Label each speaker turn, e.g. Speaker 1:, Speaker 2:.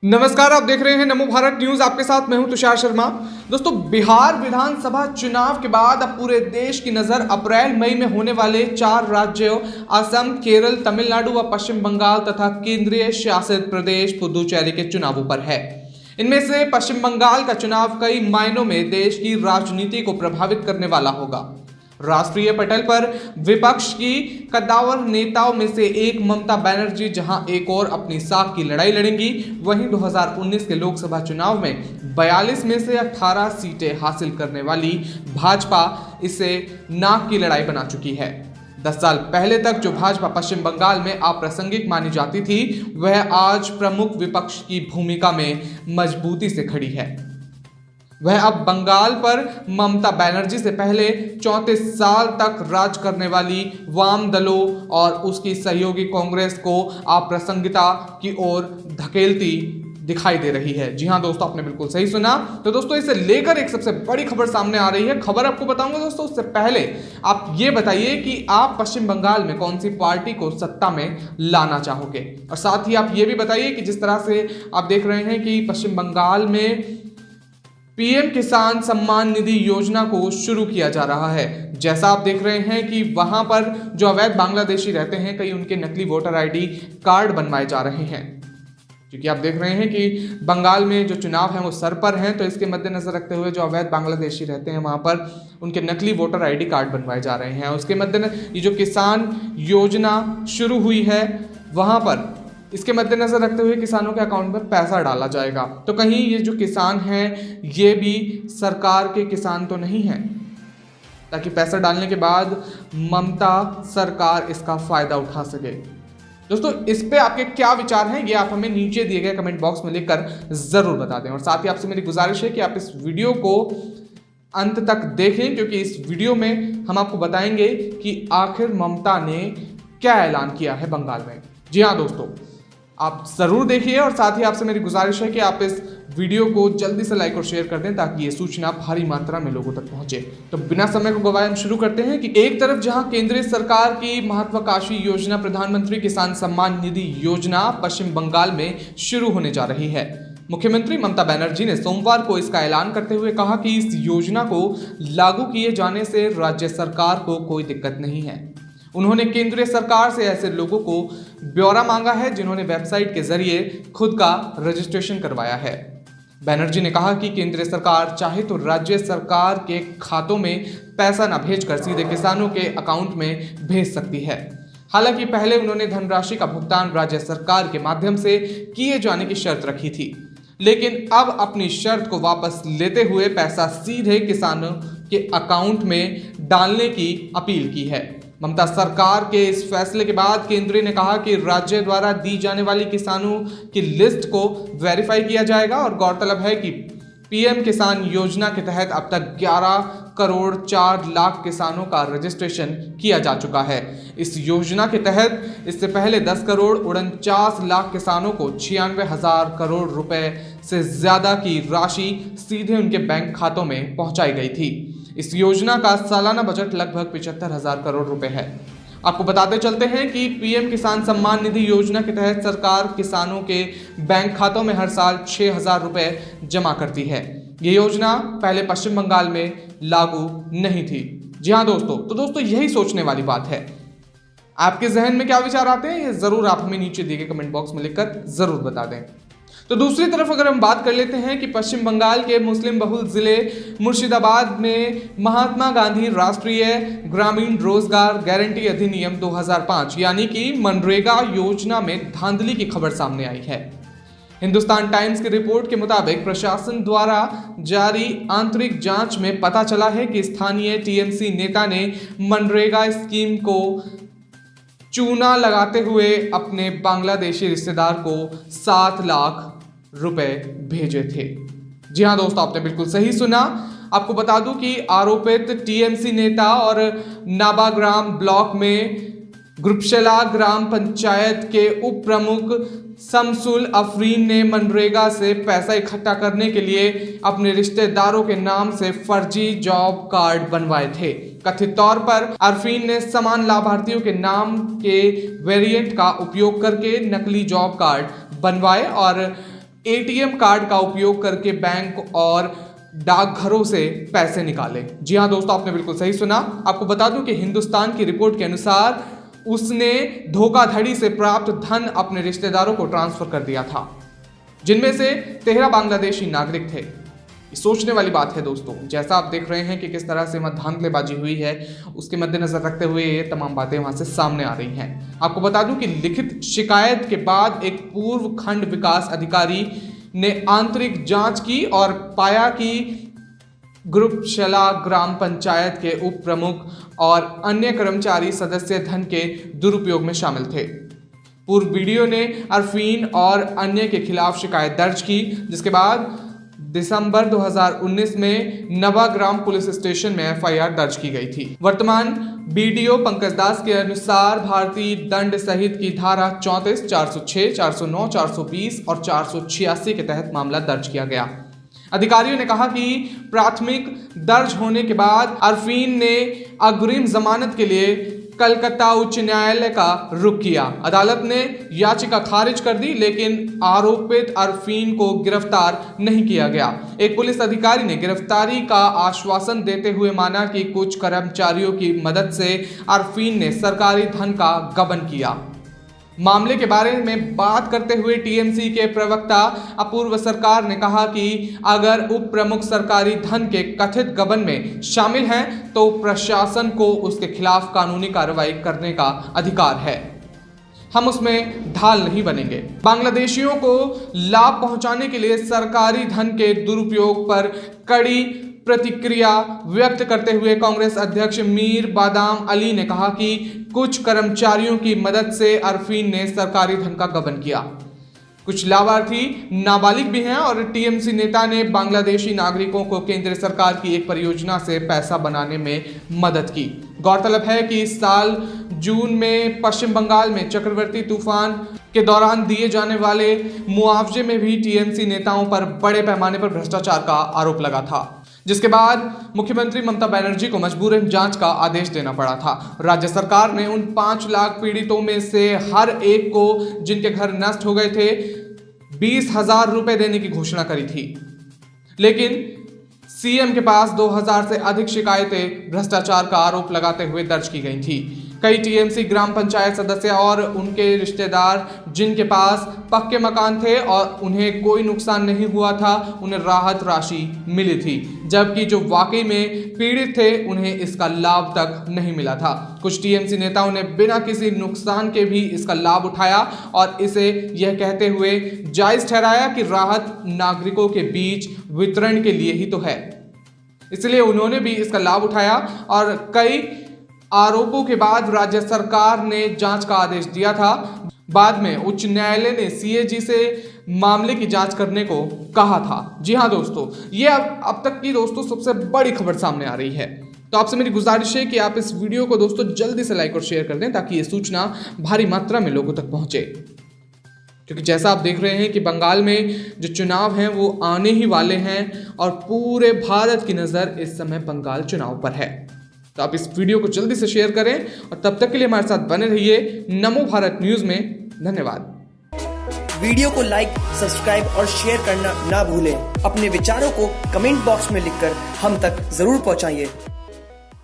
Speaker 1: नमस्कार, आप देख रहे हैं नमो भारत न्यूज। आपके साथ मैं हूं तुषार शर्मा। दोस्तों, बिहार विधानसभा चुनाव के बाद अब पूरे देश की नजर अप्रैल मई में होने वाले 4 राज्यों असम, केरल, तमिलनाडु व पश्चिम बंगाल तथा केंद्रीय शासित प्रदेश पुदुचेरी के चुनावों पर है। इनमें से पश्चिम बंगाल का चुनाव कई मायनों में देश की राजनीति को प्रभावित करने वाला होगा। राष्ट्रीय पटल पर विपक्ष की कद्दावर नेताओं में से एक ममता बनर्जी जहां एक और अपनी साख की लड़ाई लड़ेंगी, वहीं 2019 के लोकसभा चुनाव में 42 में से 18 सीटें हासिल करने वाली भाजपा इसे नाक की लड़ाई बना चुकी है। 10 साल पहले तक जो भाजपा पश्चिम बंगाल में अप्रासंगिक मानी जाती थी, वह आज प्रमुख विपक्ष की भूमिका में मजबूती से खड़ी है। वह अब बंगाल पर ममता बनर्जी से पहले 34 साल तक राज करने वाली वाम दलों और उसकी सहयोगी कांग्रेस को अप्रासंगिकता की ओर धकेलती दिखाई दे रही है। जी हां दोस्तों, आपने बिल्कुल सही सुना। तो दोस्तों, इसे लेकर एक सबसे बड़ी खबर सामने आ रही है। खबर आपको बताऊंगा दोस्तों, उससे पहले आप ये बताइए कि आप पश्चिम बंगाल में कौन सी पार्टी को सत्ता में लाना चाहोगे, और साथ ही आप ये भी बताइए कि जिस तरह से आप देख रहे हैं कि पश्चिम बंगाल में पीएम किसान सम्मान निधि योजना को शुरू किया जा रहा है। जैसा आप देख रहे हैं कि वहां पर जो अवैध बांग्लादेशी रहते हैं, कई उनके नकली वोटर आईडी कार्ड बनवाए जा रहे हैं। क्योंकि आप देख रहे हैं कि बंगाल में जो चुनाव है वो सर पर हैं, तो इसके मद्देनजर रखते हुए जो अवैध बांग्लादेशी रहते हैं वहां पर उनके नकली वोटर आईडी कार्ड बनवाए जा रहे हैं। उसके मद्देनजर ये जो किसान योजना शुरू हुई है, वहां पर इसके मद्देनजर रखते हुए किसानों के अकाउंट में पैसा डाला जाएगा। तो कहीं ये जो किसान हैं, ये भी सरकार के किसान तो नहीं हैं, ताकि पैसा डालने के बाद ममता सरकार इसका फायदा उठा सके। दोस्तों, इस पे आपके क्या विचार हैं, ये आप हमें नीचे दिए गए कमेंट बॉक्स में लिखकर जरूर बता दें। और साथ ही आपसे मेरी गुजारिश है कि आप इस वीडियो को अंत तक देखें, क्योंकि इस वीडियो में हम आपको बताएंगे कि आखिर ममता ने क्या ऐलान किया है बंगाल में। जी हाँ दोस्तों, आप जरूर देखिए, और साथ ही आपसे मेरी गुजारिश है कि आप इस वीडियो को जल्दी से लाइक और शेयर कर दें, ताकि ये सूचना भारी मात्रा में लोगों तक पहुंचे। तो बिना समय को गवाए हम शुरू करते हैं कि एक तरफ जहां केंद्रीय सरकार की महत्वाकांक्षी योजना प्रधानमंत्री किसान सम्मान निधि योजना पश्चिम बंगाल में शुरू होने जा रही है। मुख्यमंत्री ममता बनर्जी ने सोमवार को इसका ऐलान करते हुए कहा कि इस योजना को लागू किए जाने से राज्य सरकार को कोई दिक्कत नहीं है। उन्होंने केंद्रीय सरकार से ऐसे लोगों को ब्यौरा मांगा है जिन्होंने वेबसाइट के जरिए खुद का रजिस्ट्रेशन करवाया है। बनर्जी ने कहा कि केंद्रीय सरकार चाहे तो राज्य सरकार के खातों में पैसा न भेजकर सीधे किसानों के अकाउंट में भेज सकती है। हालांकि पहले उन्होंने धनराशि का भुगतान राज्य सरकार के माध्यम से किए जाने की शर्त रखी थी, लेकिन अब अपनी शर्त को वापस लेते हुए पैसा सीधे किसानों के अकाउंट में डालने की अपील की है। ममता सरकार के इस फैसले के बाद केंद्र ने कहा कि राज्य द्वारा दी जाने वाली किसानों की लिस्ट को वेरीफाई किया जाएगा। और गौरतलब है कि पीएम किसान योजना के तहत अब तक 11 करोड़ 4 लाख किसानों का रजिस्ट्रेशन किया जा चुका है। इस योजना के तहत इससे पहले 10 करोड़ 49 लाख किसानों को 96,000 करोड़ रुपए से ज्यादा की राशि सीधे उनके बैंक खातों में पहुंचाई गई थी। इस योजना का सालाना बजट लगभग 75,000 करोड़ रुपए है। आपको बताते चलते हैं कि पीएम किसान सम्मान निधि योजना के तहत सरकार किसानों के बैंक खातों में हर साल 6,000 रुपए जमा करती है। ये योजना पहले पश्चिम बंगाल में लागू नहीं थी। जी हाँ दोस्तों, तो दोस्तों यही सोचने वाली बात है। आपके जहन में क्या विचार आते हैं, ये जरूर आप हमें नीचे दिए गए कमेंट बॉक्स में लिखकर जरूर बता दें। तो दूसरी तरफ अगर हम बात कर लेते हैं कि पश्चिम बंगाल के मुस्लिम बहुल जिले मुर्शिदाबाद में महात्मा गांधी राष्ट्रीय ग्रामीण रोजगार गारंटी अधिनियम 2005 यानी कि मनरेगा योजना में धांधली की खबर सामने आई है। हिंदुस्तान टाइम्स की रिपोर्ट के मुताबिक प्रशासन द्वारा जारी आंतरिक जांच में पता चला है कि स्थानीय टीएमसी नेता ने मनरेगा स्कीम को चूना लगाते हुए अपने बांग्लादेशी रिश्तेदार को 7 लाख रुपए भेजे थे। जी हां दोस्तों, आपने बिल्कुल सही सुना। आपको बता दूं कि आरोपित टीएमसी नेता और नाबाग्राम ब्लॉक में ग्रुपशला ग्राम पंचायत के उप प्रमुख शमसुल अफरीन ने मनरेगा से पैसा इकट्ठा करने के लिए अपने रिश्तेदारों के नाम से फर्जी जॉब कार्ड बनवाए थे। कथित तौर पर अरफीन ने समान लाभार्थियों के नाम के वेरिएंट का उपयोग करके नकली जॉब कार्ड बनवाए और एटीएम कार्ड का उपयोग करके बैंक और डाकघरों से पैसे निकाले। जी हां दोस्तों, आपने बिल्कुल सही सुना। आपको बता दूं कि हिंदुस्तान की रिपोर्ट के अनुसार उसने धोखाधड़ी से प्राप्त धन अपने रिश्तेदारों को ट्रांसफर कर दिया था, जिनमें से 13 बांग्लादेशी नागरिक थे। सोचने वाली बात है दोस्तों, जैसा आप देख रहे हैं कि किस तरह से धांधलेबाजी हुई है, उसके मद्देनजर रखते हुए ये तमाम बातें वहां से सामने आ रही हैं। आपको बता दूं कि लिखित शिकायत के बाद एक पूर्व खंड विकास अधिकारी ने आंतरिक जांच की और पाया कि ग्रुपशला ग्राम पंचायत के उप प्रमुख और अन्य कर्मचारी सदस्य धन के दुरुपयोग में शामिल थे। पूर्व वीडियो ने अरफीन और अन्य के खिलाफ शिकायत दर्ज की, जिसके बाद दिसंबर 2019 में नवाग्राम पुलिस स्टेशन में एफआईआर दर्ज की गई थी। वर्तमान बीडीओ पंकज दास के अनुसार भारतीय दंड संहिता की धारा 34, 406, 409, 420 और 486 के तहत मामला दर्ज किया गया। अधिकारियों ने कहा कि प्राथमिक दर्ज होने के बाद अरफीन ने अग्रिम जमानत के लिए कलकत्ता उच्च न्यायालय का रुख किया। अदालत ने याचिका खारिज कर दी, लेकिन आरोपित अरफीन को गिरफ्तार नहीं किया गया। एक पुलिस अधिकारी ने गिरफ्तारी का आश्वासन देते हुए माना कि कुछ कर्मचारियों की मदद से अरफीन ने सरकारी धन का गबन किया। मामले के बारे में बात करते हुए टीएमसी के प्रवक्ता अपूर्व सरकार ने कहा कि अगर उप प्रमुख सरकारी धन के कथित गबन में शामिल हैं तो प्रशासन को उसके खिलाफ कानूनी कार्रवाई करने का अधिकार है। हम उसमें ढाल नहीं बनेंगे। बांग्लादेशियों को लाभ पहुंचाने के लिए सरकारी धन के दुरुपयोग पर कड़ी प्रतिक्रिया व्यक्त करते हुए कांग्रेस अध्यक्ष मीर बादाम अली ने कहा कि कुछ कर्मचारियों की मदद से अरफीन ने सरकारी धन का गबन किया। कुछ लाभार्थी नाबालिग भी हैं और टीएमसी नेता ने बांग्लादेशी नागरिकों को केंद्र सरकार की एक परियोजना से पैसा बनाने में मदद की। गौरतलब है कि इस साल जून में पश्चिम बंगाल में चक्रवाती तूफान के दौरान दिए जाने वाले मुआवजे में भी टीएमसी नेताओं पर बड़े पैमाने पर भ्रष्टाचार का आरोप लगा था, जिसके बाद मुख्यमंत्री ममता बनर्जी को मजबूरन जांच का आदेश देना पड़ा था। राज्य सरकार ने उन 5 लाख पीड़ितों में से हर एक को, जिनके घर नष्ट हो गए थे, 20,000 रुपए देने की घोषणा करी थी, लेकिन सीएम के पास 2,000 से अधिक शिकायतें भ्रष्टाचार का आरोप लगाते हुए दर्ज की गई थी। कई टीएमसी ग्राम पंचायत सदस्य और उनके रिश्तेदार, जिनके पास पक्के मकान थे और उन्हें कोई नुकसान नहीं हुआ था, उन्हें राहत राशि मिली थी, जबकि जो वाकई में पीड़ित थे उन्हें इसका लाभ तक नहीं मिला था। कुछ टीएमसी नेताओं ने बिना किसी नुकसान के भी इसका लाभ उठाया और इसे यह कहते हुए जायज ठहराया कि राहत नागरिकों के बीच वितरण के लिए ही तो है, इसलिए उन्होंने भी इसका लाभ उठाया। और कई आरोपों के बाद राज्य सरकार ने जांच का आदेश दिया था। बाद में उच्च न्यायालय ने सीएजी से मामले की जांच करने को कहा था। जी हां दोस्तों, ये अब तक की दोस्तों सबसे बड़ी खबर सामने आ रही है। तो आपसे मेरी गुजारिश है कि आप इस वीडियो को दोस्तों जल्दी से लाइक और शेयर कर दें, ताकि ये सूचना भारी मात्रा में लोगों तक पहुंचे। क्योंकि जैसा आप देख रहे हैं कि बंगाल में जो चुनाव हैं वो आने ही वाले हैं और पूरे भारत की नज़र इस समय बंगाल चुनाव पर है। तो आप इस वीडियो को जल्दी से शेयर करें और तब तक के लिए हमारे साथ बने रहिए नमो भारत न्यूज़ में। धन्यवाद।
Speaker 2: वीडियो को लाइक, सब्सक्राइब और शेयर करना ना भूलें। अपने विचारों को कमेंट बॉक्स में लिखकर हम तक जरूर पहुंचाइए।